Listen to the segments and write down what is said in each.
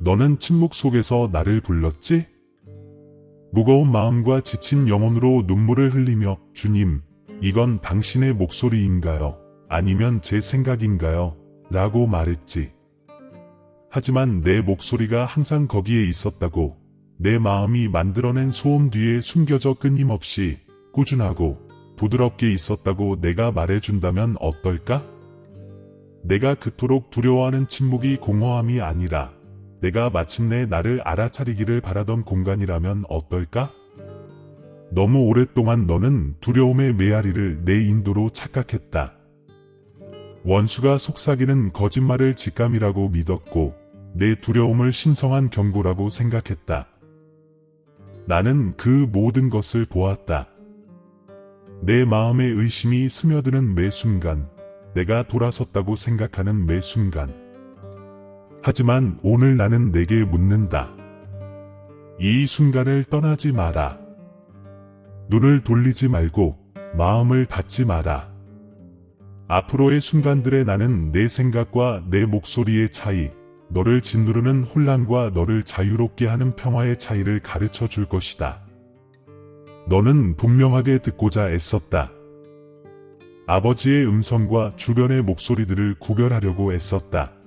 너는 침묵 속에서 나를 불렀지? 무거운 마음과 지친 영혼으로 눈물을 흘리며 주님, 이건 당신의 목소리인가요? 아니면 제 생각인가요? 라고 말했지. 하지만 내 목소리가 항상 거기에 있었다고, 내 마음이 만들어낸 소음 뒤에 숨겨져 끊임없이 꾸준하고 부드럽게 있었다고 내가 말해준다면 어떨까? 내가 그토록 두려워하는 침묵이 공허함이 아니라 내가 마침내 나를 알아차리기를 바라던 공간이라면 어떨까? 너무 오랫동안 너는 두려움의 메아리를 내 인도로 착각했다. 원수가 속삭이는 거짓말을 직감이라고 믿었고 내 두려움을 신성한 경고라고 생각했다. 나는 그 모든 것을 보았다. 내 마음의 의심이 스며드는 매 순간, 내가 돌아섰다고 생각하는 매 순간. 하지만 오늘 나는 내게 묻는다. 이 순간을 떠나지 마라. 눈을 돌리지 말고 마음을 닫지 마라. 앞으로의 순간들에 나는 내 생각과 내 목소리의 차이, 너를 짓누르는 혼란과 너를 자유롭게 하는 평화의 차이를 가르쳐 줄 것이다. 너는 분명하게 듣고자 애썼다. 아버지의 음성과 주변의 목소리들을 구별하려고 애썼다.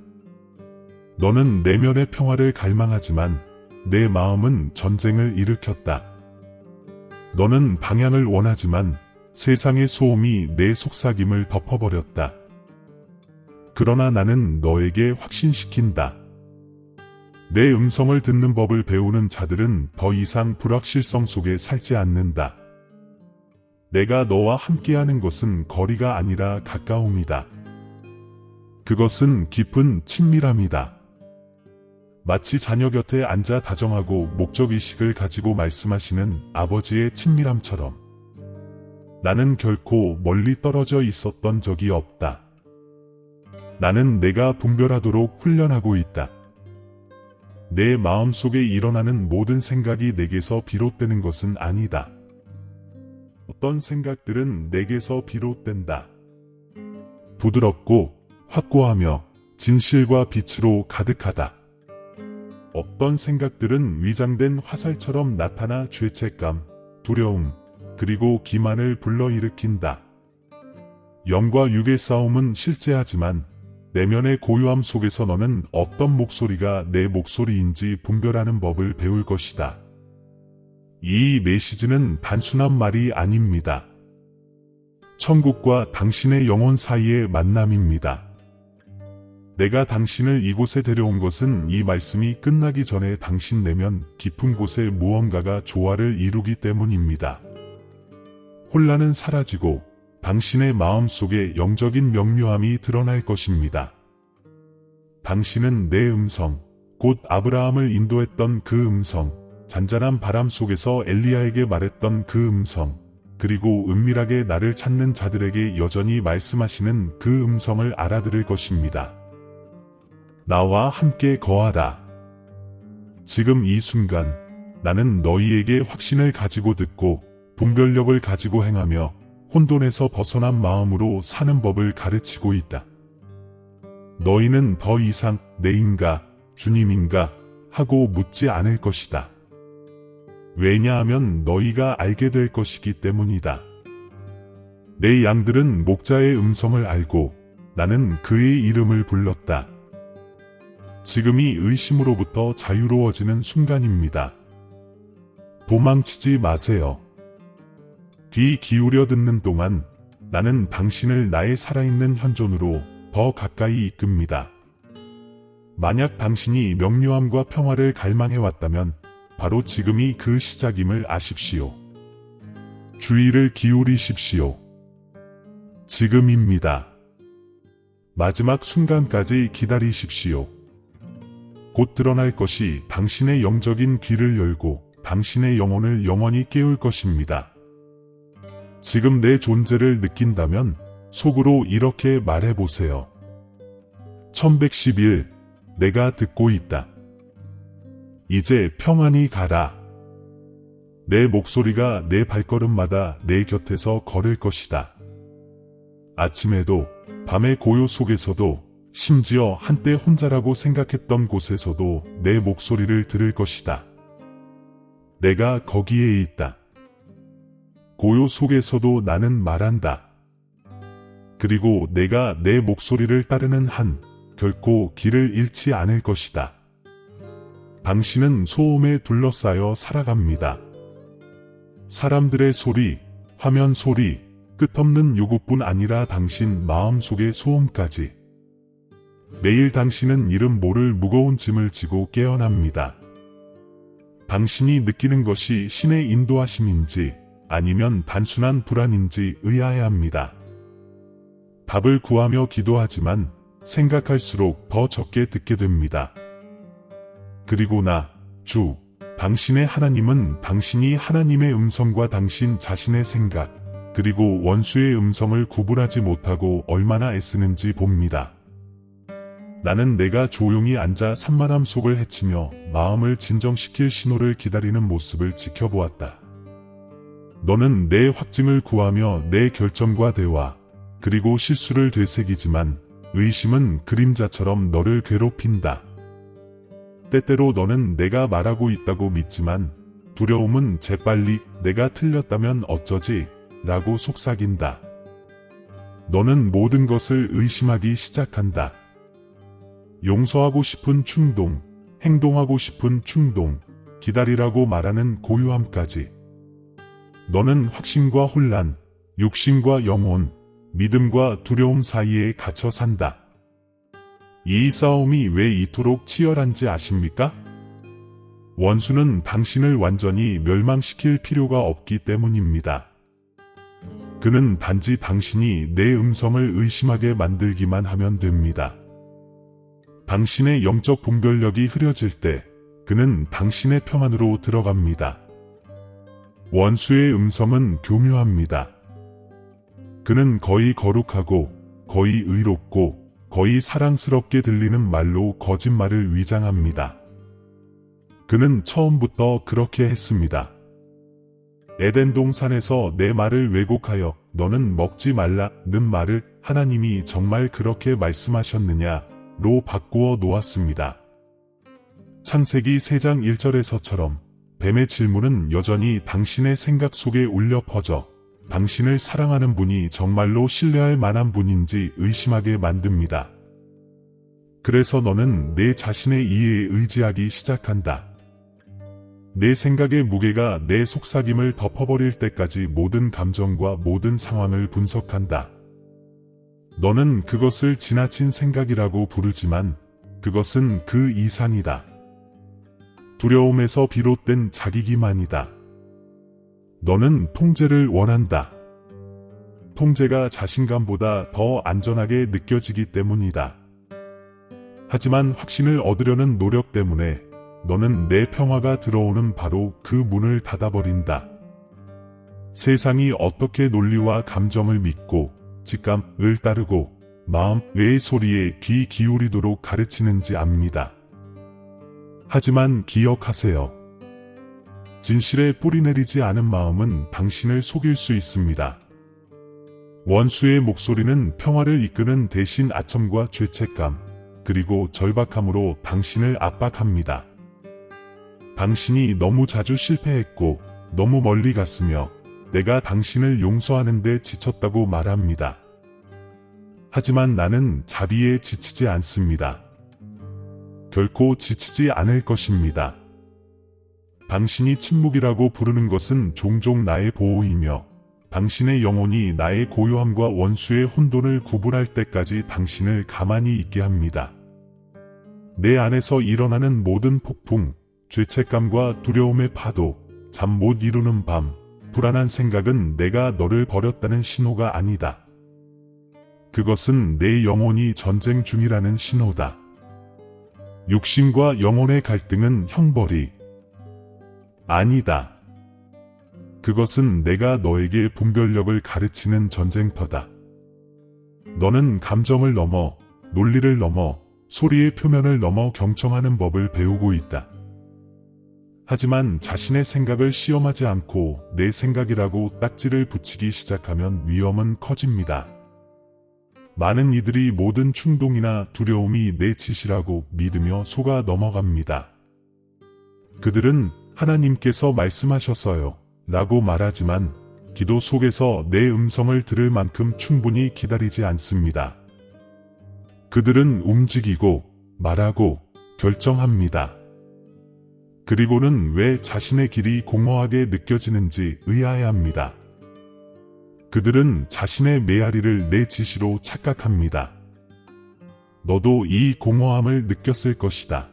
너는 내면의 평화를 갈망하지만 내 마음은 전쟁을 일으켰다. 너는 방향을 원하지만 세상의 소음이 내 속삭임을 덮어버렸다. 그러나 나는 너에게 확신시킨다. 내 음성을 듣는 법을 배우는 자들은 더 이상 불확실성 속에 살지 않는다. 내가 너와 함께하는 것은 거리가 아니라 가까움이다. 그것은 깊은 친밀함이다. 마치 자녀 곁에 앉아 다정하고 목적의식을 가지고 말씀하시는 아버지의 친밀함처럼 나는 결코 멀리 떨어져 있었던 적이 없다. 나는 내가 분별하도록 훈련하고 있다. 내 마음속에 일어나는 모든 생각이 내게서 비롯되는 것은 아니다. 어떤 생각들은 내게서 비롯된다. 부드럽고 확고하며 진실과 빛으로 가득하다. 어떤 생각들은 위장된 화살처럼 나타나 죄책감, 두려움, 그리고 기만을 불러일으킨다. 영과 육의 싸움은 실제하지만 내면의 고요함 속에서 너는 어떤 목소리가 내 목소리인지 분별하는 법을 배울 것이다. 이 메시지는 단순한 말이 아닙니다. 천국과 당신의 영혼 사이의 만남입니다. 내가 당신을 이곳에 데려온 것은 이 말씀이 끝나기 전에 당신 내면 깊은 곳에 무언가가 조화를 이루기 때문입니다. 혼란은 사라지고 당신의 마음 속에 영적인 명료함이 드러날 것입니다. 당신은 내 음성, 곧 아브라함을 인도했던 그 음성, 잔잔한 바람 속에서 엘리야에게 말했던 그 음성, 그리고 은밀하게 나를 찾는 자들에게 여전히 말씀하시는 그 음성을 알아들을 것입니다. 나와 함께 거하라. 지금 이 순간 나는 너희에게 확신을 가지고 듣고 분별력을 가지고 행하며 혼돈에서 벗어난 마음으로 사는 법을 가르치고 있다. 너희는 더 이상 내인가 주님인가 하고 묻지 않을 것이다. 왜냐하면 너희가 알게 될 것이기 때문이다. 내 양들은 목자의 음성을 알고 나는 그의 이름을 불렀다. 지금이 의심으로부터 자유로워지는 순간입니다. 도망치지 마세요. 귀 기울여 듣는 동안 나는 당신을 나의 살아있는 현존으로 더 가까이 이끕니다. 만약 당신이 명료함과 평화를 갈망해왔다면 바로 지금이 그 시작임을 아십시오. 주의를 기울이십시오. 지금입니다. 마지막 순간까지 기다리십시오. 곧 드러날 것이 당신의 영적인 귀를 열고 당신의 영혼을 영원히 깨울 것입니다. 지금 내 존재를 느낀다면 속으로 이렇게 말해보세요. 1111. 내가 듣고 있다. 이제 평안히 가라. 내 목소리가 내 발걸음마다 내 곁에서 걸을 것이다. 아침에도 밤의 고요 속에서도 심지어 한때 혼자라고 생각했던 곳에서도 내 목소리를 들을 것이다. 내가 거기에 있다. 고요 속에서도 나는 말한다. 그리고 내가 내 목소리를 따르는 한 결코 길을 잃지 않을 것이다. 당신은 소음에 둘러싸여 살아갑니다. 사람들의 소리, 화면 소리, 끝없는 요구뿐 아니라 당신 마음속의 소음까지. 매일 당신은 이름 모를 무거운 짐을 지고 깨어납니다. 당신이 느끼는 것이 신의 인도하심인지 아니면 단순한 불안인지 의아해합니다. 답을 구하며 기도하지만 생각할수록 더 적게 듣게 됩니다. 그리고 주, 당신의 하나님은 당신이 하나님의 음성과 당신 자신의 생각, 그리고 원수의 음성을 구분하지 못하고 얼마나 애쓰는지 봅니다. 나는 내가 조용히 앉아 산만함 속을 헤치며 마음을 진정시킬 신호를 기다리는 모습을 지켜보았다. 너는 내 확증을 구하며 내 결정과 대화, 그리고 실수를 되새기지만 의심은 그림자처럼 너를 괴롭힌다. 때때로 너는 내가 말하고 있다고 믿지만 두려움은 재빨리 내가 틀렸다면 어쩌지? 라고 속삭인다. 너는 모든 것을 의심하기 시작한다. 용서하고 싶은 충동, 행동하고 싶은 충동, 기다리라고 말하는 고요함까지. 너는 확신과 혼란, 육신과 영혼, 믿음과 두려움 사이에 갇혀 산다. 이 싸움이 왜 이토록 치열한지 아십니까? 원수는 당신을 완전히 멸망시킬 필요가 없기 때문입니다. 그는 단지 당신이 내 음성을 의심하게 만들기만 하면 됩니다. 당신의 영적 분별력이 흐려질 때 그는 당신의 평안으로 들어갑니다. 원수의 음성은 교묘합니다. 그는 거의 거룩하고 거의 의롭고 거의 사랑스럽게 들리는 말로 거짓말을 위장합니다. 그는 처음부터 그렇게 했습니다. 에덴 동산에서 내 말을 왜곡하여 너는 먹지 말라는 말을 하나님이 정말 그렇게 말씀하셨느냐로 바꾸어 놓았습니다. 창세기 3장 1절에서처럼 뱀의 질문은 여전히 당신의 생각 속에 울려 퍼져 당신을 사랑하는 분이 정말로 신뢰할 만한 분인지 의심하게 만듭니다. 그래서 너는 내 자신의 이해에 의지하기 시작한다. 내 생각의 무게가 내 속삭임을 덮어버릴 때까지 모든 감정과 모든 상황을 분석한다. 너는 그것을 지나친 생각이라고 부르지만 그것은 그 이상이다. 두려움에서 비롯된 자기기만이다. 너는 통제를 원한다. 통제가 자신감보다 더 안전하게 느껴지기 때문이다. 하지만 확신을 얻으려는 노력 때문에 너는 내 평화가 들어오는 바로 그 문을 닫아버린다. 세상이 어떻게 논리와 감정을 믿고 직감을 따르고 마음의 소리에 귀 기울이도록 가르치는지 압니다. 하지만 기억하세요. 진실에 뿌리내리지 않은 마음은 당신을 속일 수 있습니다. 원수의 목소리는 평화를 이끄는 대신 아첨과 죄책감, 그리고 절박함으로 당신을 압박합니다. 당신이 너무 자주 실패했고 너무 멀리 갔으며 내가 당신을 용서하는데 지쳤다고 말합니다. 하지만 나는 자비에 지치지 않습니다. 결코 지치지 않을 것입니다. 당신이 침묵이라고 부르는 것은 종종 나의 보호이며 당신의 영혼이 나의 고요함과 원수의 혼돈을 구분할 때까지 당신을 가만히 있게 합니다. 내 안에서 일어나는 모든 폭풍, 죄책감과 두려움의 파도, 잠 못 이루는 밤, 불안한 생각은 내가 너를 버렸다는 신호가 아니다. 그것은 내 영혼이 전쟁 중이라는 신호다. 육신과 영혼의 갈등은 형벌이 아니다. 그것은 내가 너에게 분별력을 가르치는 전쟁터다. 너는 감정을 넘어, 논리를 넘어, 소리의 표면을 넘어 경청하는 법을 배우고 있다. 하지만 자신의 생각을 시험하지 않고 내 생각이라고 딱지를 붙이기 시작하면 위험은 커집니다. 많은 이들이 모든 충동이나 두려움이 내 짓이라고 믿으며 속아 넘어갑니다. 그들은 하나님께서 말씀하셨어요 라고 말하지만 기도 속에서 내 음성을 들을 만큼 충분히 기다리지 않습니다. 그들은 움직이고 말하고 결정합니다. 그리고는 왜 자신의 길이 공허하게 느껴지는지 의아해합니다. 그들은 자신의 메아리를 내 지시로 착각합니다. 너도 이 공허함을 느꼈을 것이다.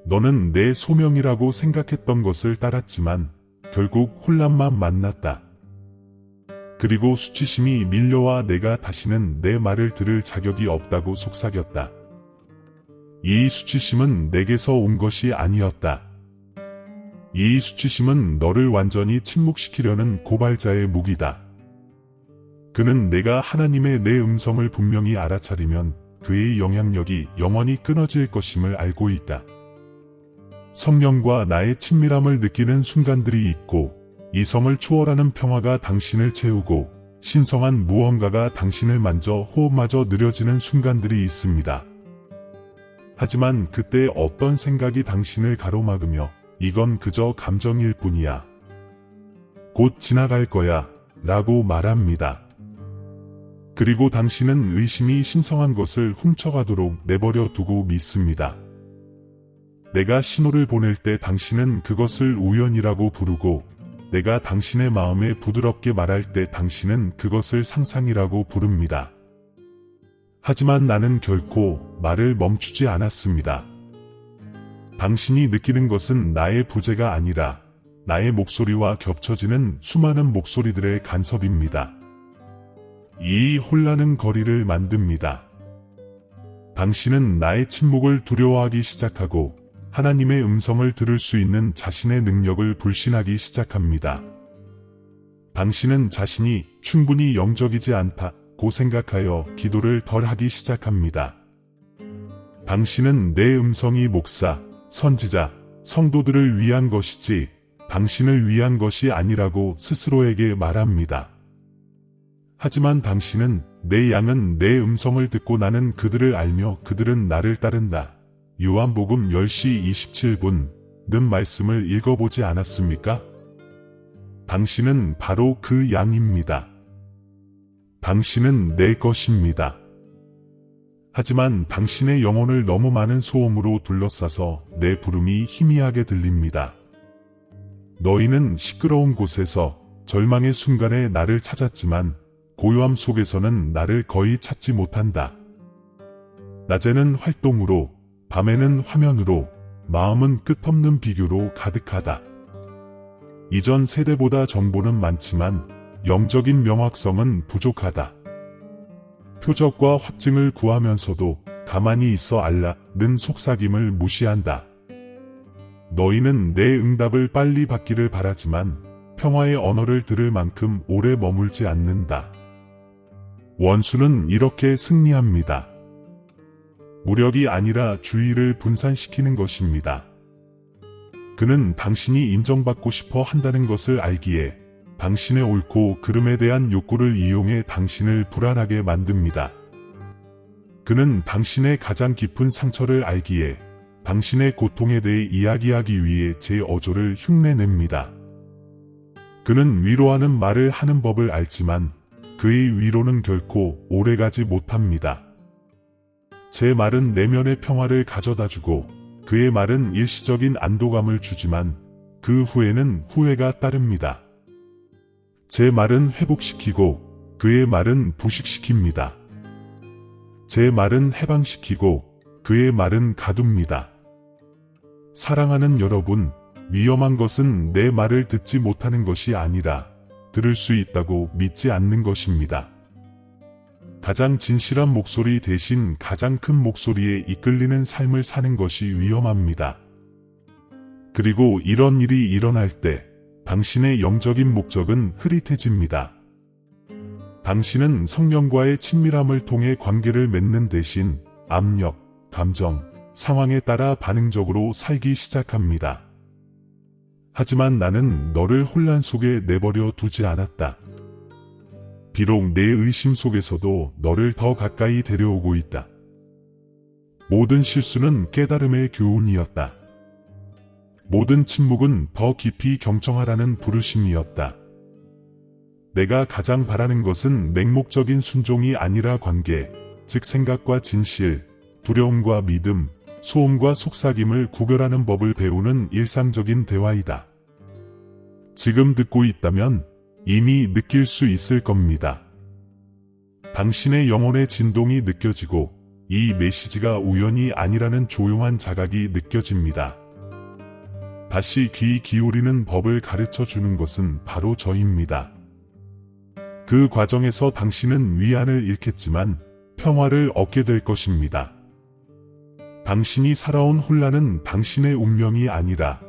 너는 내 소명이라고 생각했던 것을 따랐지만 결국 혼란만 만났다. 그리고 수치심이 밀려와 내가 다시는 내 말을 들을 자격이 없다고 속삭였다. 이 수치심은 내게서 온 것이 아니었다. 이 수치심은 너를 완전히 침묵시키려는 고발자의 무기다. 그는 내가 하나님의 내 음성을 분명히 알아차리면 그의 영향력이 영원히 끊어질 것임을 알고 있다. 성령과 나의 친밀함을 느끼는 순간들이 있고 이성을 초월하는 평화가 당신을 채우고 신성한 무언가가 당신을 만져 호흡마저 느려지는 순간들이 있습니다. 하지만 그때 어떤 생각이 당신을 가로막으며 이건 그저 감정일 뿐이야. 곧 지나갈 거야 라고 말합니다. 그리고 당신은 의심이 신성한 것을 훔쳐가도록 내버려 두고 믿습니다. 내가 신호를 보낼 때 당신은 그것을 우연이라고 부르고 내가 당신의 마음에 부드럽게 말할 때 당신은 그것을 상상이라고 부릅니다. 하지만 나는 결코 말을 멈추지 않았습니다. 당신이 느끼는 것은 나의 부재가 아니라 나의 목소리와 겹쳐지는 수많은 목소리들의 간섭입니다. 이 혼란은 거리를 만듭니다. 당신은 나의 침묵을 두려워하기 시작하고 하나님의 음성을 들을 수 있는 자신의 능력을 불신하기 시작합니다. 당신은 자신이 충분히 영적이지 않다고 생각하여 기도를 덜 하기 시작합니다. 당신은 내 음성이 목사, 선지자, 성도들을 위한 것이지 당신을 위한 것이 아니라고 스스로에게 말합니다. 하지만 당신은 내 양은 내 음성을 듣고 나는 그들을 알며 그들은 나를 따른다. 요한복음 10시 27분 말씀을 읽어보지 않았습니까? 당신은 바로 그 양입니다. 당신은 내 것입니다. 하지만 당신의 영혼을 너무 많은 소음으로 둘러싸서 내 부름이 희미하게 들립니다. 너희는 시끄러운 곳에서 절망의 순간에 나를 찾았지만 고요함 속에서는 나를 거의 찾지 못한다. 낮에는 활동으로, 밤에는 화면으로, 마음은 끝없는 비교로 가득하다. 이전 세대보다 정보는 많지만 영적인 명확성은 부족하다. 표적과 확증을 구하면서도 가만히 있어 알라는 속삭임을 무시한다. 너희는 내 응답을 빨리 받기를 바라지만 평화의 언어를 들을 만큼 오래 머물지 않는다. 원수는 이렇게 승리합니다. 무력이 아니라 주의를 분산시키는 것입니다. 그는 당신이 인정받고 싶어 한다는 것을 알기에 당신의 옳고 그름에 대한 욕구를 이용해 당신을 불안하게 만듭니다. 그는 당신의 가장 깊은 상처를 알기에 당신의 고통에 대해 이야기하기 위해 제 어조를 흉내냅니다. 그는 위로하는 말을 하는 법을 알지만 그의 위로는 결코 오래가지 못합니다. 제 말은 내면의 평화를 가져다주고 그의 말은 일시적인 안도감을 주지만 그 후에는 후회가 따릅니다. 제 말은 회복시키고 그의 말은 부식시킵니다. 제 말은 해방시키고 그의 말은 가둡니다. 사랑하는 여러분, 위험한 것은 내 말을 듣지 못하는 것이 아니라 들을 수 있다고 믿지 않는 것입니다. 가장 진실한 목소리 대신 가장 큰 목소리에 이끌리는 삶을 사는 것이 위험합니다. 그리고 이런 일이 일어날 때 당신의 영적인 목적은 흐릿해집니다. 당신은 성령과의 친밀함을 통해 관계를 맺는 대신 압력, 감정, 상황에 따라 반응적으로 살기 시작합니다. 하지만 나는 너를 혼란 속에 내버려 두지 않았다. 비록 내 의심 속에서도 너를 더 가까이 데려오고 있다. 모든 실수는 깨달음의 교훈이었다. 모든 침묵은 더 깊이 경청하라는 부르심이었다. 내가 가장 바라는 것은 맹목적인 순종이 아니라 관계, 즉 생각과 진실, 두려움과 믿음, 소음과 속삭임을 구별하는 법을 배우는 일상적인 대화이다. 지금 듣고 있다면 이미 느낄 수 있을 겁니다. 당신의 영혼의 진동이 느껴지고 이 메시지가 우연이 아니라는 조용한 자각이 느껴집니다. 다시 귀 기울이는 법을 가르쳐 주는 것은 바로 저입니다. 그 과정에서 당신은 위안을 잃겠지만 평화를 얻게 될 것입니다. 당신이 살아온 혼란은 당신의 운명이 아니라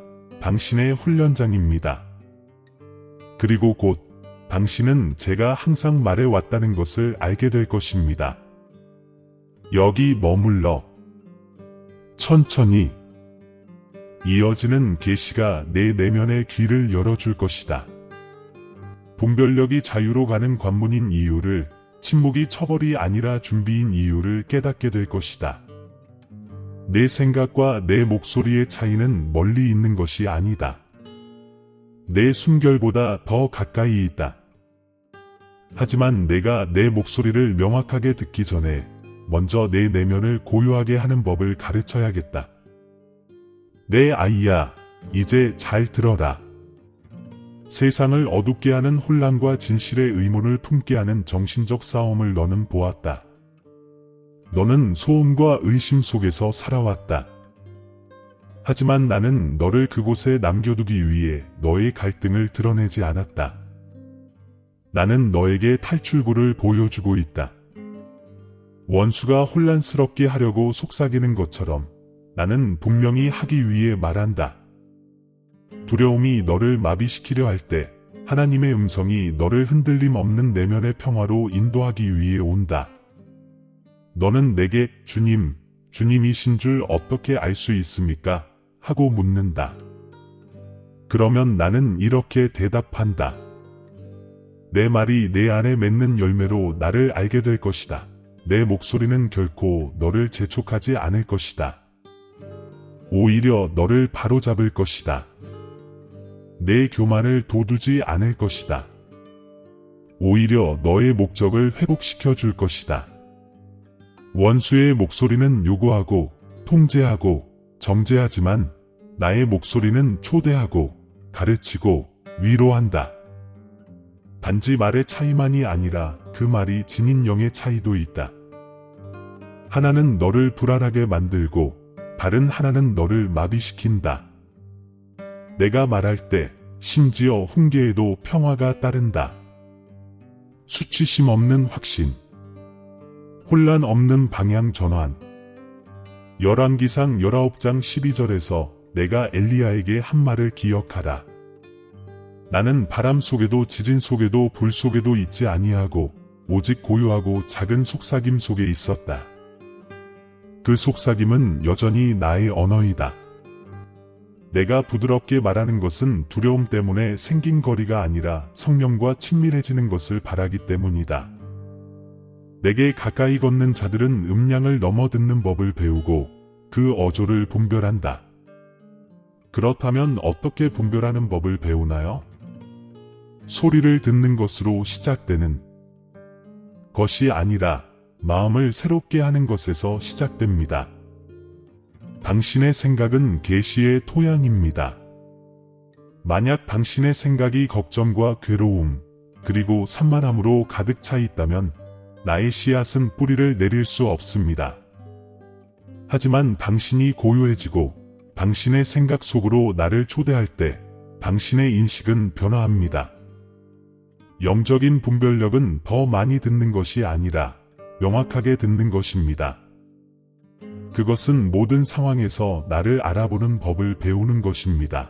당신의 훈련장입니다. 그리고 곧 당신은 제가 항상 말해왔다는 것을 알게 될 것입니다. 여기 머물러. 천천히. 이어지는 계시가 내 내면의 귀를 열어줄 것이다. 분별력이 자유로 가는 관문인 이유를, 침묵이 처벌이 아니라 준비인 이유를 깨닫게 될 것이다. 내 생각과 내 목소리의 차이는 멀리 있는 것이 아니다. 내 숨결보다 더 가까이 있다. 하지만 내가 내 목소리를 명확하게 듣기 전에 먼저 내 내면을 고요하게 하는 법을 가르쳐야겠다. 내 아이야, 이제 잘 들어라. 세상을 어둡게 하는 혼란과 진실의 의문을 품게 하는 정신적 싸움을 너는 보았다. 너는 소음과 의심 속에서 살아왔다. 하지만 나는 너를 그곳에 남겨두기 위해 너의 갈등을 드러내지 않았다. 나는 너에게 탈출구를 보여주고 있다. 원수가 혼란스럽게 하려고 속삭이는 것처럼 나는 분명히 하기 위해 말한다. 두려움이 너를 마비시키려 할 때 하나님의 음성이 너를 흔들림 없는 내면의 평화로 인도하기 위해 온다. 너는 내게 주님이신 줄 어떻게 알 수 있습니까? 하고 묻는다. 그러면 나는 이렇게 대답한다. 내 말이 내 안에 맺는 열매로 나를 알게 될 것이다. 내 목소리는 결코 너를 재촉하지 않을 것이다. 오히려 너를 바로잡을 것이다. 내 교만을 돋우지 않을 것이다. 오히려 너의 목적을 회복시켜 줄 것이다. 원수의 목소리는 요구하고 통제하고 정죄하지만 나의 목소리는 초대하고 가르치고 위로한다. 단지 말의 차이만이 아니라 그 말이 지닌 영의 차이도 있다. 하나는 너를 불안하게 만들고 다른 하나는 너를 마비시킨다. 내가 말할 때 심지어 훈계에도 평화가 따른다. 수치심 없는 확신, 혼란 없는 방향 전환. 열왕기상 19장 12절에서 내가 엘리야에게 한 말을 기억하라. 나는 바람 속에도 지진 속에도 불 속에도 있지 아니하고 오직 고요하고 작은 속삭임 속에 있었다. 그 속삭임은 여전히 나의 언어이다. 내가 부드럽게 말하는 것은 두려움 때문에 생긴 거리가 아니라 성령과 친밀해지는 것을 바라기 때문이다. 내게 가까이 걷는 자들은 음량을 넘어 듣는 법을 배우고 그 어조를 분별한다. 그렇다면 어떻게 분별하는 법을 배우나요? 소리를 듣는 것으로 시작되는 것이 아니라 마음을 새롭게 하는 것에서 시작됩니다. 당신의 생각은 계시의 토양입니다. 만약 당신의 생각이 걱정과 괴로움, 그리고 산만함으로 가득 차 있다면 나의 씨앗은 뿌리를 내릴 수 없습니다. 하지만 당신이 고요해지고 당신의 생각 속으로 나를 초대할 때 당신의 인식은 변화합니다. 영적인 분별력은 더 많이 듣는 것이 아니라 명확하게 듣는 것입니다. 그것은 모든 상황에서 나를 알아보는 법을 배우는 것입니다.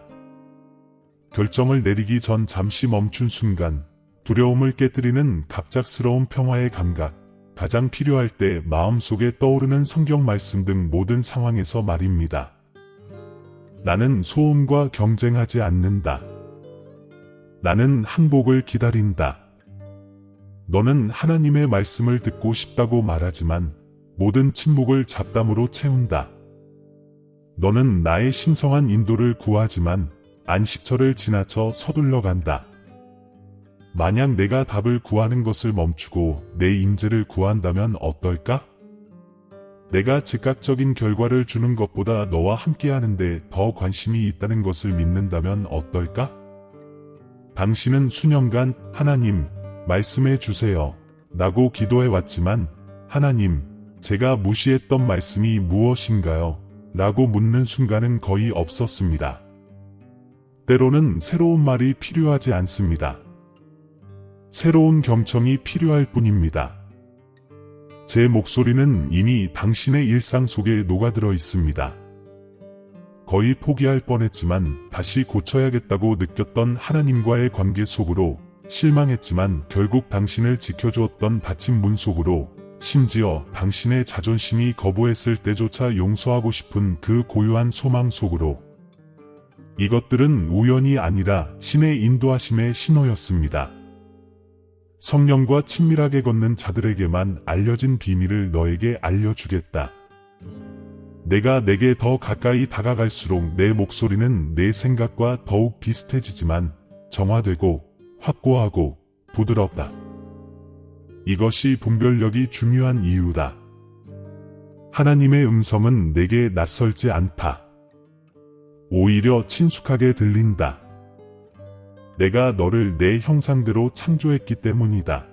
결정을 내리기 전 잠시 멈춘 순간, 두려움을 깨뜨리는 갑작스러운 평화의 감각, 가장 필요할 때 마음속에 떠오르는 성경 말씀 등 모든 상황에서 말입니다. 나는 소음과 경쟁하지 않는다. 나는 항복을 기다린다. 너는 하나님의 말씀을 듣고 싶다고 말하지만 모든 침묵을 잡담으로 채운다. 너는 나의 신성한 인도를 구하지만 안식처를 지나쳐 서둘러 간다. 만약 내가 답을 구하는 것을 멈추고 내 임재를 구한다면 어떨까? 내가 즉각적인 결과를 주는 것보다 너와 함께하는데 더 관심이 있다는 것을 믿는다면 어떨까? 당신은 수년간 하나님, 말씀해 주세요 라고 기도해 왔지만 하나님, 제가 무시했던 말씀이 무엇인가요? 라고 묻는 순간은 거의 없었습니다. 때로는 새로운 말이 필요하지 않습니다. 새로운 경청이 필요할 뿐입니다. 제 목소리는 이미 당신의 일상 속에 녹아들어 있습니다. 거의 포기할 뻔했지만 다시 고쳐야겠다고 느꼈던 하나님과의 관계 속으로, 실망했지만 결국 당신을 지켜주었던 닫힌 문 속으로, 심지어 당신의 자존심이 거부했을 때조차 용서하고 싶은 그 고요한 소망 속으로. 이것들은 우연이 아니라 신의 인도하심의 신호였습니다. 성령과 친밀하게 걷는 자들에게만 알려진 비밀을 너에게 알려주겠다. 내가 내게 더 가까이 다가갈수록 내 목소리는 내 생각과 더욱 비슷해지지만 정화되고 확고하고 부드럽다. 이것이 분별력이 중요한 이유다. 하나님의 음성은 내게 낯설지 않다. 오히려 친숙하게 들린다. 내가 너를 내 형상대로 창조했기 때문이다.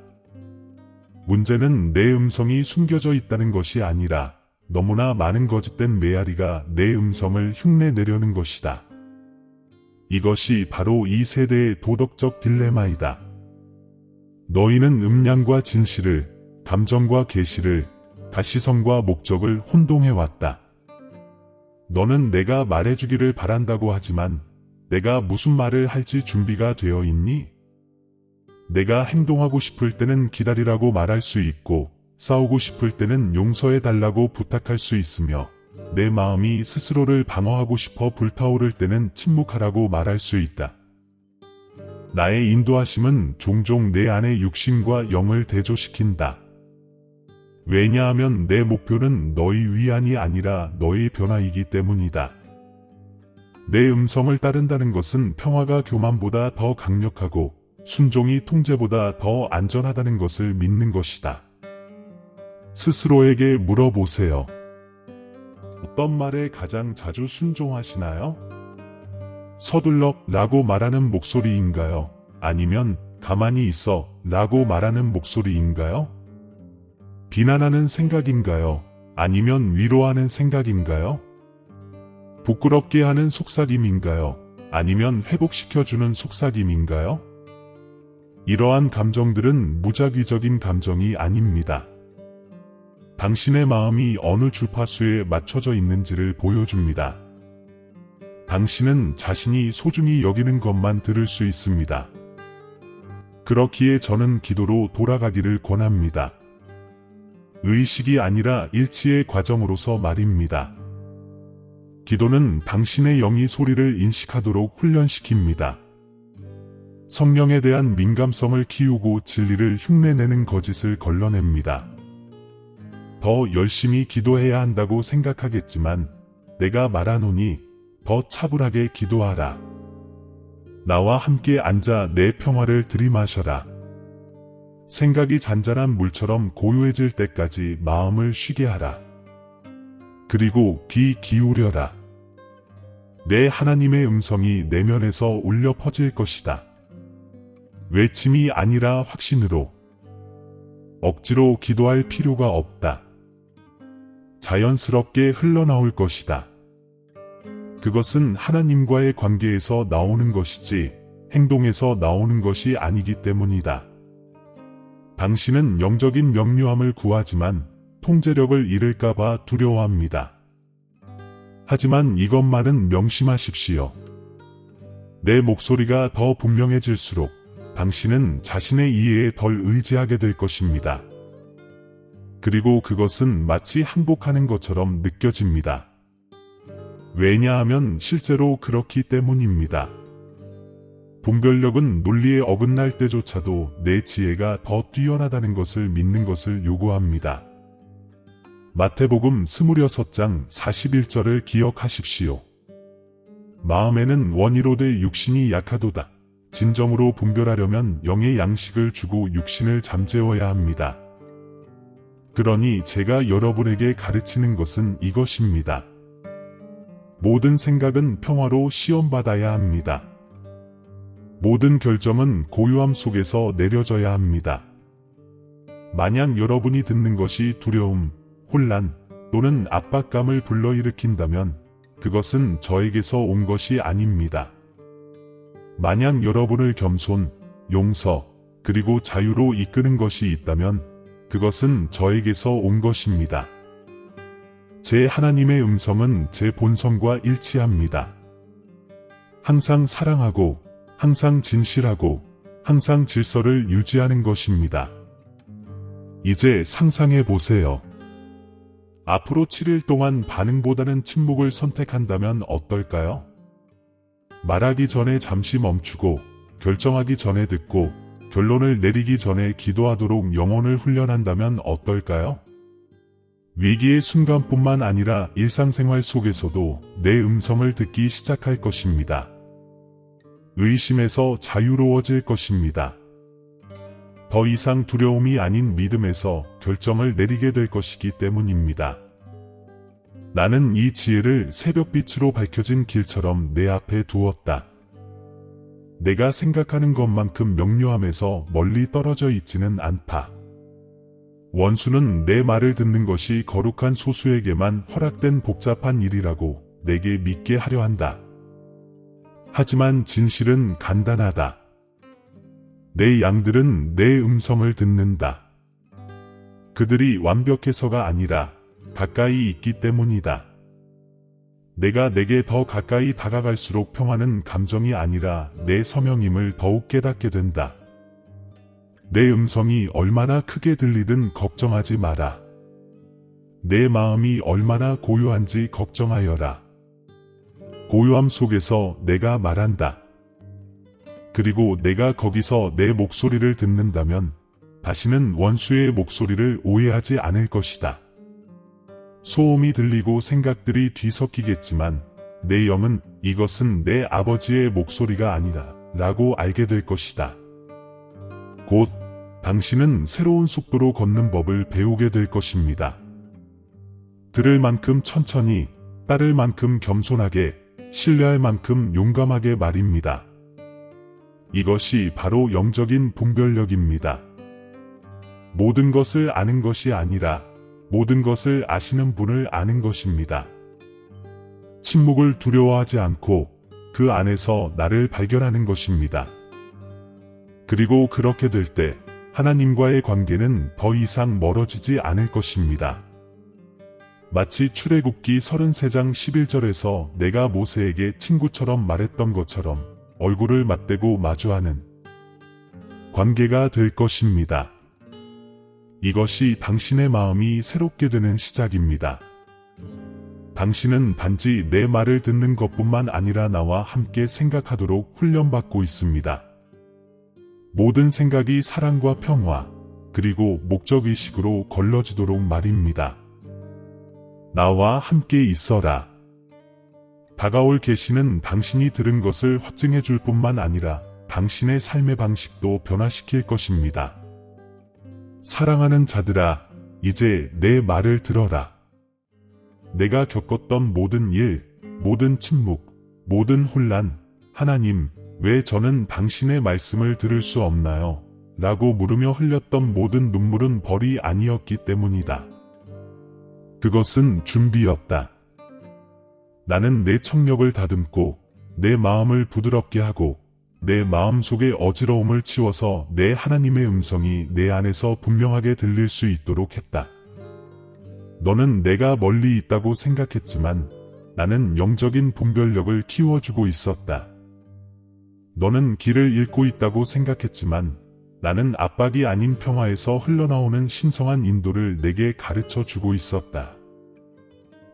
문제는 내 음성이 숨겨져 있다는 것이 아니라 너무나 많은 거짓된 메아리가 내 음성을 흉내내려는 것이다. 이것이 바로 이 세대의 도덕적 딜레마이다. 너희는 음량과 진실을, 감정과 계시를, 가시성과 목적을 혼동해왔다. 너는 내가 말해주기를 바란다고 하지만 내가 무슨 말을 할지 준비가 되어 있니? 내가 행동하고 싶을 때는 기다리라고 말할 수 있고, 싸우고 싶을 때는 용서해달라고 부탁할 수 있으며, 내 마음이 스스로를 방어하고 싶어 불타오를 때는 침묵하라고 말할 수 있다. 나의 인도하심은 종종 내 안의 육신과 영을 대조시킨다. 왜냐하면 내 목표는 너희 위안이 아니라 너희 변화이기 때문이다. 내 음성을 따른다는 것은 평화가 교만보다 더 강력하고 순종이 통제보다 더 안전하다는 것을 믿는 것이다. 스스로에게 물어보세요. 어떤 말에 가장 자주 순종하시나요? 서둘러 라고 말하는 목소리인가요? 아니면 가만히 있어 라고 말하는 목소리인가요? 비난하는 생각인가요? 아니면 위로하는 생각인가요? 부끄럽게 하는 속삭임인가요? 아니면 회복시켜주는 속삭임인가요? 이러한 감정들은 무작위적인 감정이 아닙니다. 당신의 마음이 어느 주파수에 맞춰져 있는지를 보여줍니다. 당신은 자신이 소중히 여기는 것만 들을 수 있습니다. 그렇기에 저는 기도로 돌아가기를 권합니다. 의식이 아니라 일치의 과정으로서 말입니다. 기도는 당신의 영이 소리를 인식하도록 훈련시킵니다. 성령에 대한 민감성을 키우고 진리를 흉내내는 거짓을 걸러냅니다. 더 열심히 기도해야 한다고 생각하겠지만 내가 말하노니 더 차분하게 기도하라. 나와 함께 앉아 내 평화를 들이마셔라. 생각이 잔잔한 물처럼 고요해질 때까지 마음을 쉬게 하라. 그리고 귀 기울여라. 내 하나님의 음성이 내면에서 울려 퍼질 것이다. 외침이 아니라 확신으로. 억지로 기도할 필요가 없다. 자연스럽게 흘러나올 것이다. 그것은 하나님과의 관계에서 나오는 것이지 행동에서 나오는 것이 아니기 때문이다. 당신은 영적인 명료함을 구하지만 통제력을 잃을까봐 두려워합니다. 하지만 이것만은 명심하십시오. 내 목소리가 더 분명해질수록 당신은 자신의 이해에 덜 의지하게 될 것입니다. 그리고 그것은 마치 항복하는 것처럼 느껴집니다. 왜냐하면 실제로 그렇기 때문입니다. 분별력은 논리에 어긋날 때조차도 내 지혜가 더 뛰어나다는 것을 믿는 것을 요구합니다. 마태복음 26장 41절을 기억하십시오. 마음에는 원이로되 육신이 약하도다. 진정으로 분별하려면 영의 양식을 주고 육신을 잠재워야 합니다. 그러니 제가 여러분에게 가르치는 것은 이것입니다. 모든 생각은 평화로 시험받아야 합니다. 모든 결정은 고요함 속에서 내려져야 합니다. 만약 여러분이 듣는 것이 두려움, 혼란 또는 압박감을 불러일으킨다면 그것은 저에게서 온 것이 아닙니다. 만약 여러분을 겸손, 용서, 그리고 자유로 이끄는 것이 있다면 그것은 저에게서 온 것입니다. 제 하나님의 음성은 제 본성과 일치합니다. 항상 사랑하고, 항상 진실하고, 항상 질서를 유지하는 것입니다. 이제 상상해 보세요. 앞으로 7일 동안 반응보다는 침묵을 선택한다면 어떨까요? 말하기 전에 잠시 멈추고, 결정하기 전에 듣고, 결론을 내리기 전에 기도하도록 영혼을 훈련한다면 어떨까요? 위기의 순간뿐만 아니라 일상생활 속에서도 내 음성을 듣기 시작할 것입니다. 의심에서 자유로워질 것입니다. 더 이상 두려움이 아닌 믿음에서 결정을 내리게 될 것이기 때문입니다. 나는 이 지혜를 새벽빛으로 밝혀진 길처럼 내 앞에 두었다. 내가 생각하는 것만큼 명료함에서 멀리 떨어져 있지는 않다. 원수는 내 말을 듣는 것이 거룩한 소수에게만 허락된 복잡한 일이라고 내게 믿게 하려 한다. 하지만 진실은 간단하다. 내 양들은 내 음성을 듣는다. 그들이 완벽해서가 아니라 가까이 있기 때문이다. 내가 내게 더 가까이 다가갈수록 평화는 감정이 아니라 내 서명임을 더욱 깨닫게 된다. 내 음성이 얼마나 크게 들리든 걱정하지 마라. 내 마음이 얼마나 고요한지 걱정하여라. 고요함 속에서 내가 말한다. 그리고 내가 거기서 내 목소리를 듣는다면 다시는 원수의 목소리를 오해하지 않을 것이다. 소음이 들리고 생각들이 뒤섞이겠지만 내 영은 이것은 내 아버지의 목소리가 아니다 라고 알게 될 것이다. 곧 당신은 새로운 속도로 걷는 법을 배우게 될 것입니다. 들을 만큼 천천히, 따를 만큼 겸손하게, 신뢰할 만큼 용감하게 말입니다. 이것이 바로 영적인 분별력입니다. 모든 것을 아는 것이 아니라 모든 것을 아시는 분을 아는 것입니다. 침묵을 두려워하지 않고 그 안에서 나를 발견하는 것입니다. 그리고 그렇게 될 때 하나님과의 관계는 더 이상 멀어지지 않을 것입니다. 마치 출애굽기 33장 11절에서 내가 모세에게 친구처럼 말했던 것처럼 얼굴을 맞대고 마주하는 관계가 될 것입니다. 이것이 당신의 마음이 새롭게 되는 시작입니다. 당신은 단지 내 말을 듣는 것뿐만 아니라 나와 함께 생각하도록 훈련받고 있습니다. 모든 생각이 사랑과 평화, 그리고 목적의식으로 걸러지도록 말입니다. 나와 함께 있어라. 다가올 계시는 당신이 들은 것을 확증해 줄 뿐만 아니라 당신의 삶의 방식도 변화시킬 것입니다. 사랑하는 자들아, 이제 내 말을 들어라. 내가 겪었던 모든 일, 모든 침묵, 모든 혼란, 하나님, 왜 저는 당신의 말씀을 들을 수 없나요? 라고 물으며 흘렸던 모든 눈물은 벌이 아니었기 때문이다. 그것은 준비였다. 나는 내 청력을 다듬고 내 마음을 부드럽게 하고 내 마음속의 어지러움을 치워서 내 하나님의 음성이 내 안에서 분명하게 들릴 수 있도록 했다. 너는 내가 멀리 있다고 생각했지만 나는 영적인 분별력을 키워주고 있었다. 너는 길을 잃고 있다고 생각했지만 나는 압박이 아닌 평화에서 흘러나오는 신성한 인도를 내게 가르쳐 주고 있었다.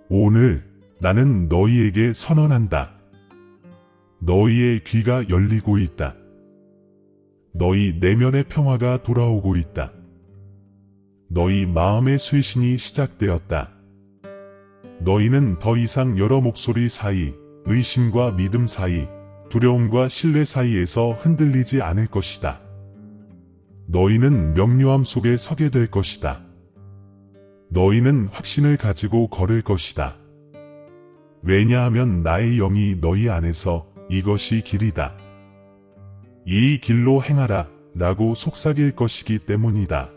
오늘 나는 너희에게 선언한다. 너희의 귀가 열리고 있다. 너희 내면의 평화가 돌아오고 있다. 너희 마음의 쇄신이 시작되었다. 너희는 더 이상 여러 목소리 사이, 의심과 믿음 사이, 두려움과 신뢰 사이에서 흔들리지 않을 것이다. 너희는 명료함 속에 서게 될 것이다. 너희는 확신을 가지고 걸을 것이다. 왜냐하면 나의 영이 너희 안에서 이것이 길이다. 이 길로 행하라 라고 속삭일 것이기 때문이다.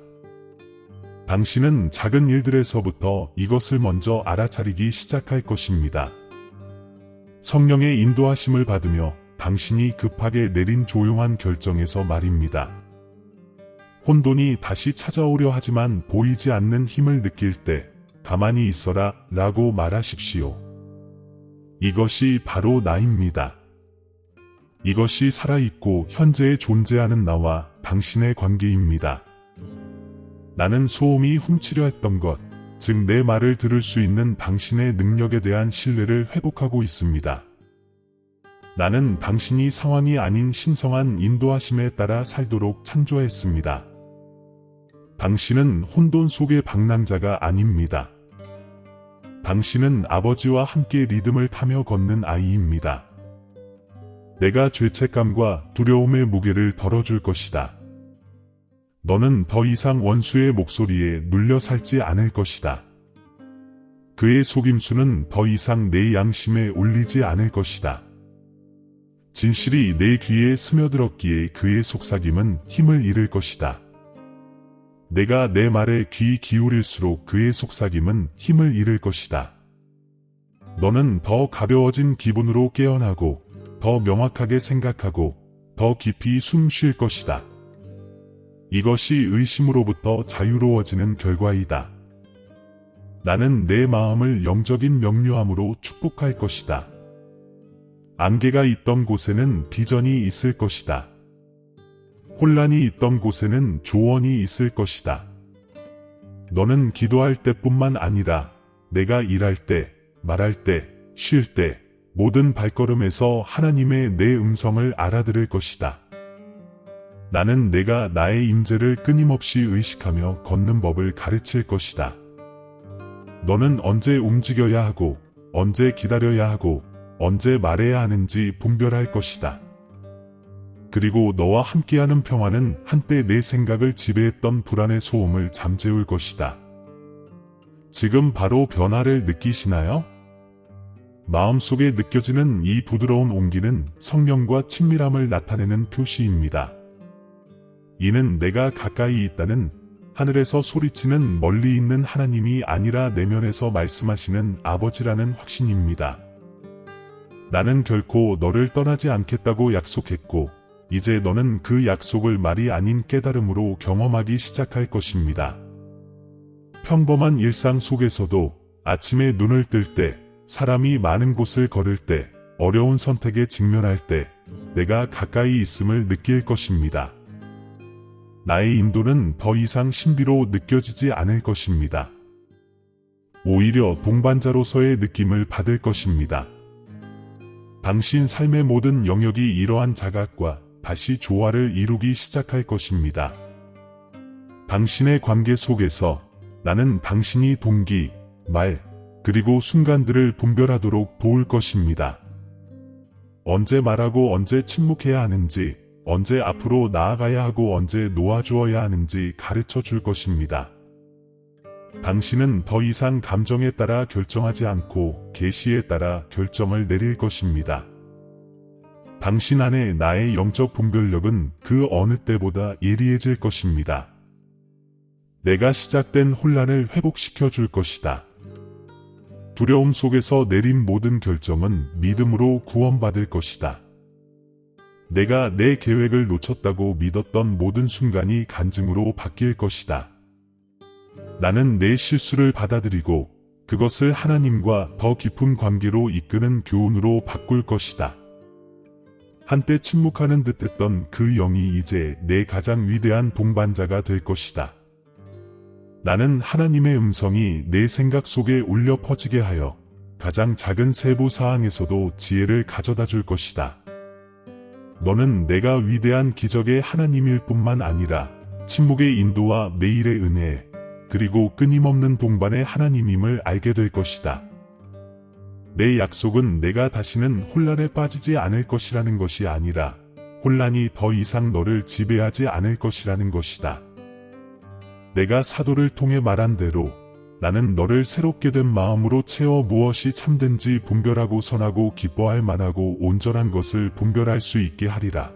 당신은 작은 일들에서부터 이것을 먼저 알아차리기 시작할 것입니다. 성령의 인도하심을 받으며 당신이 급하게 내린 조용한 결정에서 말입니다. 혼돈이 다시 찾아오려 하지만 보이지 않는 힘을 느낄 때 가만히 있어라 라고 말하십시오. 이것이 바로 나입니다. 이것이 살아있고 현재에 존재하는 나와 당신의 관계입니다. 나는 소음이 훔치려 했던 것, 즉 내 말을 들을 수 있는 당신의 능력에 대한 신뢰를 회복하고 있습니다. 나는 당신이 상황이 아닌 신성한 인도하심에 따라 살도록 창조했습니다. 당신은 혼돈 속의 방랑자가 아닙니다. 당신은 아버지와 함께 리듬을 타며 걷는 아이입니다. 내가 죄책감과 두려움의 무게를 덜어줄 것이다. 너는 더 이상 원수의 목소리에 눌려 살지 않을 것이다. 그의 속임수는 더 이상 내 양심에 울리지 않을 것이다. 진실이 내 귀에 스며들었기에 그의 속삭임은 힘을 잃을 것이다. 내가 내 말에 귀 기울일수록 그의 속삭임은 힘을 잃을 것이다. 너는 더 가벼워진 기분으로 깨어나고 더 명확하게 생각하고 더 깊이 숨 쉴 것이다. 이것이 의심으로부터 자유로워지는 결과이다. 나는 내 마음을 영적인 명료함으로 축복할 것이다. 안개가 있던 곳에는 비전이 있을 것이다. 혼란이 있던 곳에는 조언이 있을 것이다. 너는 기도할 때뿐만 아니라 내가 일할 때, 말할 때, 쉴 때, 모든 발걸음에서 하나님의 내 음성을 알아들을 것이다. 나는 내가 나의 임재를 끊임없이 의식하며 걷는 법을 가르칠 것이다. 너는 언제 움직여야 하고, 언제 기다려야 하고, 언제 말해야 하는지 분별할 것이다. 그리고 너와 함께하는 평화는 한때 내 생각을 지배했던 불안의 소음을 잠재울 것이다. 지금 바로 변화를 느끼시나요? 마음속에 느껴지는 이 부드러운 온기는 성령과 친밀함을 나타내는 표시입니다. 이는 내가 가까이 있다는, 하늘에서 소리치는 멀리 있는 하나님이 아니라 내면에서 말씀하시는 아버지라는 확신입니다. 나는 결코 너를 떠나지 않겠다고 약속했고, 이제 너는 그 약속을 말이 아닌 깨달음으로 경험하기 시작할 것입니다. 평범한 일상 속에서도 아침에 눈을 뜰 때, 사람이 많은 곳을 걸을 때, 어려운 선택에 직면할 때, 내가 가까이 있음을 느낄 것입니다. 나의 인도는 더 이상 신비로 느껴지지 않을 것입니다. 오히려 동반자로서의 느낌을 받을 것입니다. 당신 삶의 모든 영역이 이러한 자각과 다시 조화를 이루기 시작할 것입니다. 당신의 관계 속에서 나는 당신이 동기, 말, 그리고 순간들을 분별하도록 도울 것입니다. 언제 말하고 언제 침묵해야 하는지, 언제 앞으로 나아가야 하고 언제 놓아주어야 하는지 가르쳐 줄 것입니다. 당신은 더 이상 감정에 따라 결정하지 않고 계시에 따라 결정을 내릴 것입니다. 당신 안에 나의 영적 분별력은 그 어느 때보다 예리해질 것입니다. 내가 시작된 혼란을 회복시켜 줄 것이다. 두려움 속에서 내린 모든 결정은 믿음으로 구원받을 것이다. 내가 내 계획을 놓쳤다고 믿었던 모든 순간이 간증으로 바뀔 것이다. 나는 내 실수를 받아들이고 그것을 하나님과 더 깊은 관계로 이끄는 교훈으로 바꿀 것이다. 한때 침묵하는 듯했던 그 영이 이제 내 가장 위대한 동반자가 될 것이다. 나는 하나님의 음성이 내 생각 속에 울려 퍼지게 하여 가장 작은 세부 사항에서도 지혜를 가져다 줄 것이다. 너는 내가 위대한 기적의 하나님일 뿐만 아니라 침묵의 인도와 매일의 은혜, 그리고 끊임없는 동반의 하나님임을 알게 될 것이다. 내 약속은 내가 다시는 혼란에 빠지지 않을 것이라는 것이 아니라 혼란이 더 이상 너를 지배하지 않을 것이라는 것이다. 내가 사도를 통해 말한 대로 나는 너를 새롭게 된 마음으로 채워 무엇이 참된지 분별하고 선하고 기뻐할 만하고 온전한 것을 분별할 수 있게 하리라.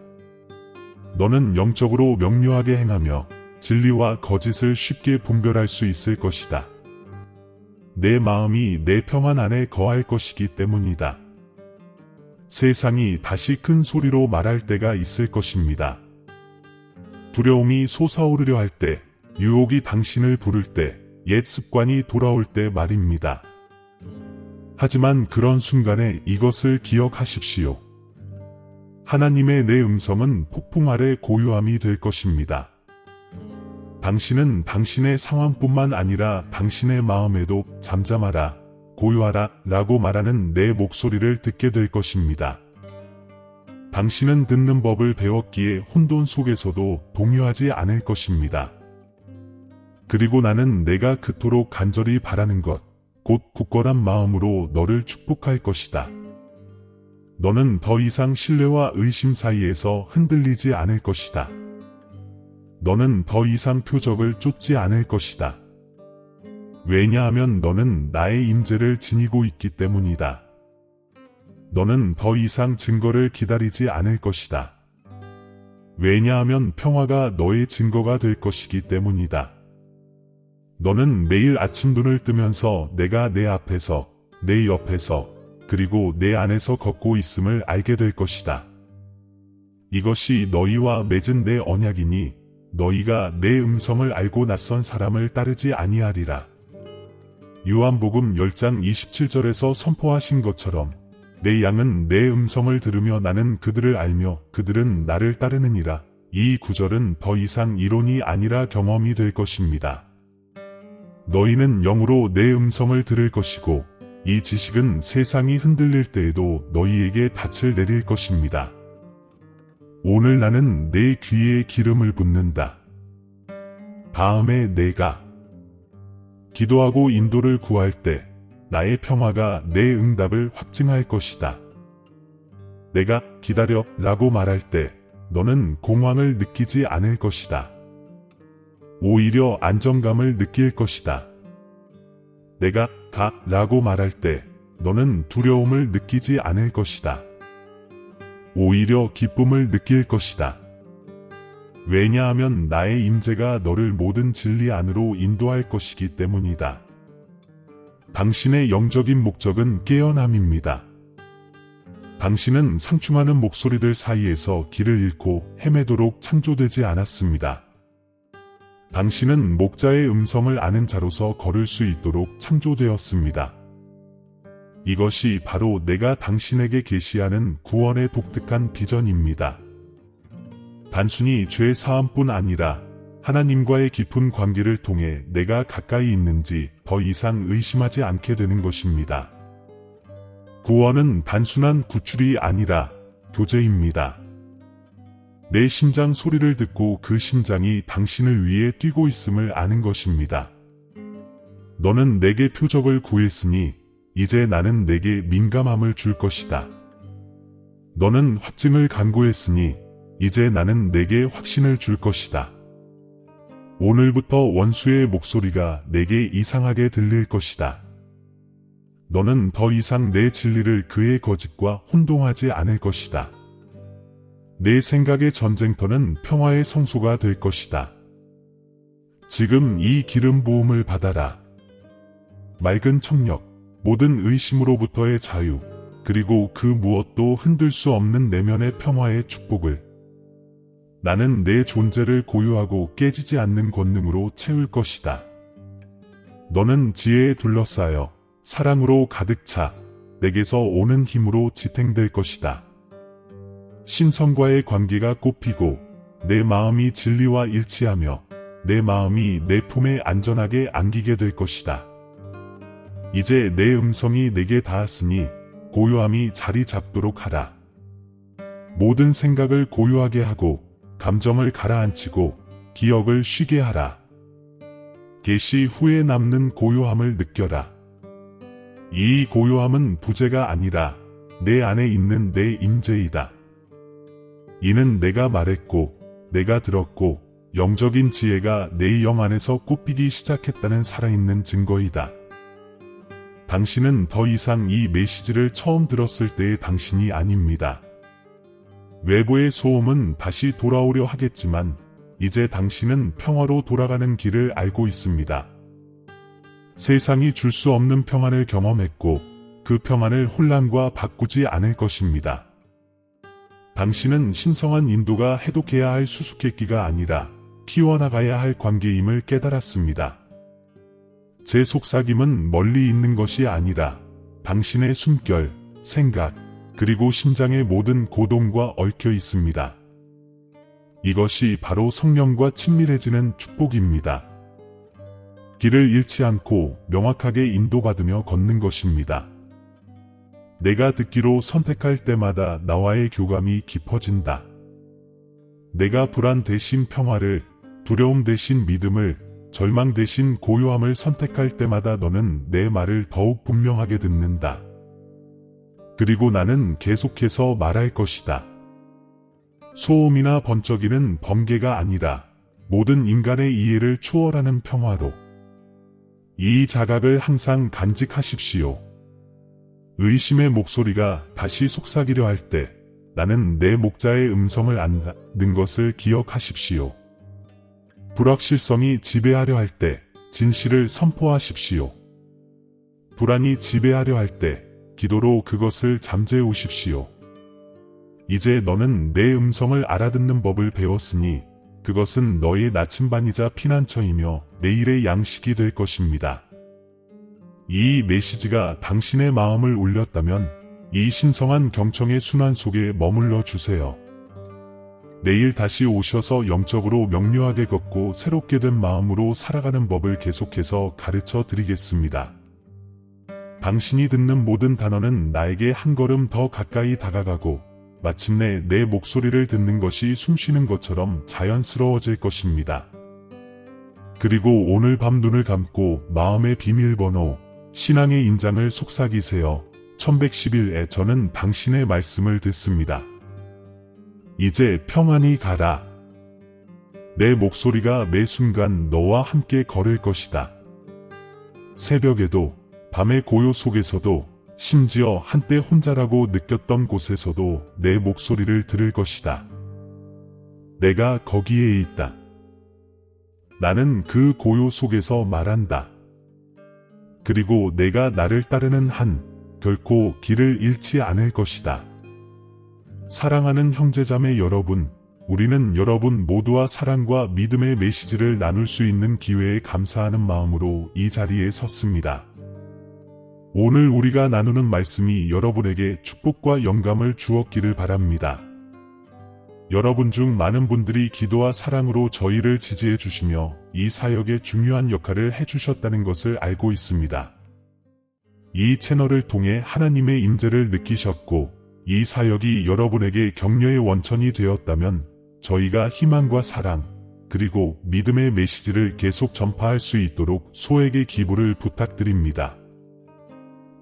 너는 영적으로 명료하게 행하며 진리와 거짓을 쉽게 분별할 수 있을 것이다. 내 마음이 내 평안 안에 거할 것이기 때문이다. 세상이 다시 큰 소리로 말할 때가 있을 것입니다. 두려움이 솟아오르려 할 때, 유혹이 당신을 부를 때, 옛 습관이 돌아올 때 말입니다. 하지만 그런 순간에 이것을 기억하십시오. 하나님의 내 음성은 폭풍 아래 고요함이 될 것입니다. 당신은 당신의 상황뿐만 아니라 당신의 마음에도 잠잠하라, 고요하라 라고 말하는 내 목소리를 듣게 될 것입니다. 당신은 듣는 법을 배웠기에 혼돈 속에서도 동요하지 않을 것입니다. 그리고 나는 내가 그토록 간절히 바라는 것, 곧 굳건한 마음으로 너를 축복할 것이다. 너는 더 이상 신뢰와 의심 사이에서 흔들리지 않을 것이다. 너는 더 이상 표적을 쫓지 않을 것이다. 왜냐하면 너는 나의 임재를 지니고 있기 때문이다. 너는 더 이상 증거를 기다리지 않을 것이다. 왜냐하면 평화가 너의 증거가 될 것이기 때문이다. 너는 매일 아침 눈을 뜨면서 내가 내 앞에서, 내 옆에서, 그리고 내 안에서 걷고 있음을 알게 될 것이다. 이것이 너희와 맺은 내 언약이니 너희가 내 음성을 알고 낯선 사람을 따르지 아니하리라. 요한복음 10장 27절에서 선포하신 것처럼 내 양은 내 음성을 들으며 나는 그들을 알며 그들은 나를 따르느니라. 이 구절은 더 이상 이론이 아니라 경험이 될 것입니다. 너희는 영으로 내 음성을 들을 것이고 이 지식은 세상이 흔들릴 때에도 너희에게 닻을 내릴 것입니다. 오늘 나는 내 귀에 기름을 붓는다. 다음에 내가 기도하고 인도를 구할 때 나의 평화가 내 응답을 확증할 것이다. 내가 기다려 라고 말할 때 너는 공황을 느끼지 않을 것이다. 오히려 안정감을 느낄 것이다. 내가 가 라고 말할 때 너는 두려움을 느끼지 않을 것이다. 오히려 기쁨을 느낄 것이다. 왜냐하면 나의 임재가 너를 모든 진리 안으로 인도할 것이기 때문이다. 당신의 영적인 목적은 깨어남입니다. 당신은 상충하는 목소리들 사이에서 길을 잃고 헤매도록 창조되지 않았습니다. 당신은 목자의 음성을 아는 자로서 걸을 수 있도록 창조되었습니다. 이것이 바로 내가 당신에게 계시하는 구원의 독특한 비전입니다. 단순히 죄 사함뿐 아니라 하나님과의 깊은 관계를 통해 내가 가까이 있는지 더 이상 의심하지 않게 되는 것입니다. 구원은 단순한 구출이 아니라 교제입니다. 내 심장 소리를 듣고 그 심장이 당신을 위해 뛰고 있음을 아는 것입니다. 너는 내게 표적을 구했으니 이제 나는 내게 민감함을 줄 것이다. 너는 확증을 간구했으니 이제 나는 내게 확신을 줄 것이다. 오늘부터 원수의 목소리가 내게 이상하게 들릴 것이다. 너는 더 이상 내 진리를 그의 거짓과 혼동하지 않을 것이다. 내 생각의 전쟁터는 평화의 성소가 될 것이다. 지금 이 기름 부음을 받아라. 맑은 청력, 모든 의심으로부터의 자유, 그리고 그 무엇도 흔들 수 없는 내면의 평화의 축복을 나는 내 존재를 고요하고 깨지지 않는 권능으로 채울 것이다. 너는 지혜에 둘러싸여 사랑으로 가득 차 내게서 오는 힘으로 지탱될 것이다. 신성과의 관계가 꽃피고 내 마음이 진리와 일치하며 내 마음이 내 품에 안전하게 안기게 될 것이다. 이제 내 음성이 내게 닿았으니 고요함이 자리 잡도록 하라. 모든 생각을 고요하게 하고 감정을 가라앉히고 기억을 쉬게 하라. 개시 후에 남는 고요함을 느껴라. 이 고요함은 부재가 아니라 내 안에 있는 내 임재이다. 이는 내가 말했고 내가 들었고 영적인 지혜가 내 영 안에서 꽃피기 시작했다는 살아있는 증거이다. 당신은 더 이상 이 메시지를 처음 들었을 때의 당신이 아닙니다. 외부의 소음은 다시 돌아오려 하겠지만 이제 당신은 평화로 돌아가는 길을 알고 있습니다. 세상이 줄 수 없는 평안을 경험했고 그 평안을 혼란과 바꾸지 않을 것입니다. 당신은 신성한 인도가 해독해야 할 수수께끼가 아니라 키워나가야 할 관계임을 깨달았습니다. 제 속삭임은 멀리 있는 것이 아니라 당신의 숨결, 생각, 그리고 심장의 모든 고동과 얽혀 있습니다. 이것이 바로 성령과 친밀해지는 축복입니다. 길을 잃지 않고 명확하게 인도받으며 걷는 것입니다. 내가 듣기로 선택할 때마다 나와의 교감이 깊어진다. 내가 불안 대신 평화를, 두려움 대신 믿음을, 절망 대신 고요함을 선택할 때마다 너는 내 말을 더욱 분명하게 듣는다. 그리고 나는 계속해서 말할 것이다. 소음이나 번쩍이는 번개가 아니라 모든 인간의 이해를 초월하는 평화로. 이 자각을 항상 간직하십시오. 의심의 목소리가 다시 속삭이려 할 때 나는 내 목자의 음성을 안다는 것을 기억하십시오. 불확실성이 지배하려 할 때 진실을 선포하십시오. 불안이 지배하려 할 때 기도로 그것을 잠재우십시오. 이제 너는 내 음성을 알아듣는 법을 배웠으니 그것은 너의 나침반이자 피난처이며 내일의 양식이 될 것입니다. 이 메시지가 당신의 마음을 울렸다면 이 신성한 경청의 순환 속에 머물러 주세요. 내일 다시 오셔서 영적으로 명료하게 걷고 새롭게 된 마음으로 살아가는 법을 계속해서 가르쳐 드리겠습니다. 당신이 듣는 모든 단어는 나에게 한 걸음 더 가까이 다가가고 마침내 내 목소리를 듣는 것이 숨쉬는 것처럼 자연스러워질 것입니다. 그리고 오늘 밤 눈을 감고 마음의 비밀번호, 신앙의 인장을 속삭이세요. 1111에 저는 당신의 말씀을 듣습니다. 이제 평안히 가라. 내 목소리가 매 순간 너와 함께 걸을 것이다. 새벽에도, 밤의 고요 속에서도, 심지어 한때 혼자라고 느꼈던 곳에서도 내 목소리를 들을 것이다. 내가 거기에 있다. 나는 그 고요 속에서 말한다. 그리고 내가 나를 따르는 한, 결코 길을 잃지 않을 것이다. 사랑하는 형제자매 여러분, 우리는 여러분 모두와 사랑과 믿음의 메시지를 나눌 수 있는 기회에 감사하는 마음으로 이 자리에 섰습니다. 오늘 우리가 나누는 말씀이 여러분에게 축복과 영감을 주었기를 바랍니다. 여러분 중 많은 분들이 기도와 사랑으로 저희를 지지해 주시며 이 사역에 중요한 역할을 해주셨다는 것을 알고 있습니다. 이 채널을 통해 하나님의 임재를 느끼셨고 이 사역이 여러분에게 격려의 원천이 되었다면 저희가 희망과 사랑 그리고 믿음의 메시지를 계속 전파할 수 있도록 소액의 기부를 부탁드립니다.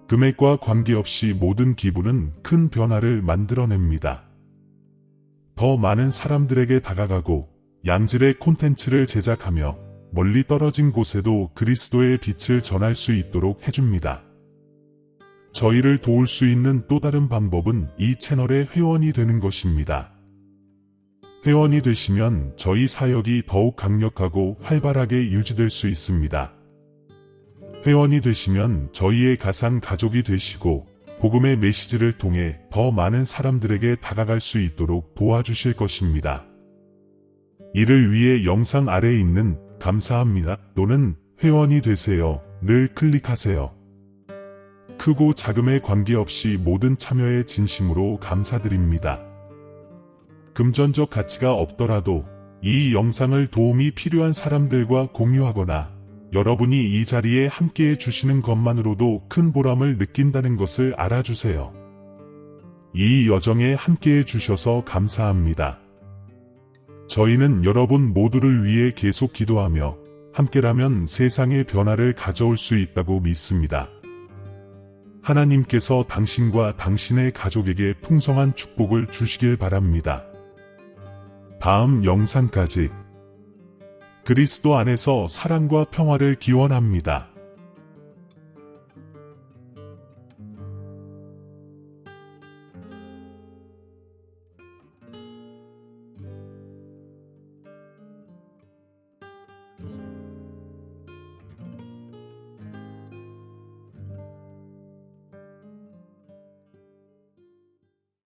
금액과 관계없이 모든 기부는 큰 변화를 만들어냅니다. 더 많은 사람들에게 다가가고 양질의 콘텐츠를 제작하며 멀리 떨어진 곳에도 그리스도의 빛을 전할 수 있도록 해줍니다. 저희를 도울 수 있는 또 다른 방법은 이 채널의 회원이 되는 것입니다. 회원이 되시면 저희 사역이 더욱 강력하고 활발하게 유지될 수 있습니다. 회원이 되시면 저희의 가상 가족이 되시고 복음의 메시지를 통해 더 많은 사람들에게 다가갈 수 있도록 도와주실 것입니다. 이를 위해 영상 아래에 있는 감사합니다 또는 회원이 되세요를 클릭하세요. 크고 작음에 관계없이 모든 참여에 진심으로 감사드립니다. 금전적 가치가 없더라도 이 영상을 도움이 필요한 사람들과 공유하거나 여러분이 이 자리에 함께해 주시는 것만으로도 큰 보람을 느낀다는 것을 알아주세요. 이 여정에 함께해 주셔서 감사합니다. 저희는 여러분 모두를 위해 계속 기도하며 함께라면 세상의 변화를 가져올 수 있다고 믿습니다. 하나님께서 당신과 당신의 가족에게 풍성한 축복을 주시길 바랍니다. 다음 영상까지 그리스도 안에서 사랑과 평화를 기원합니다.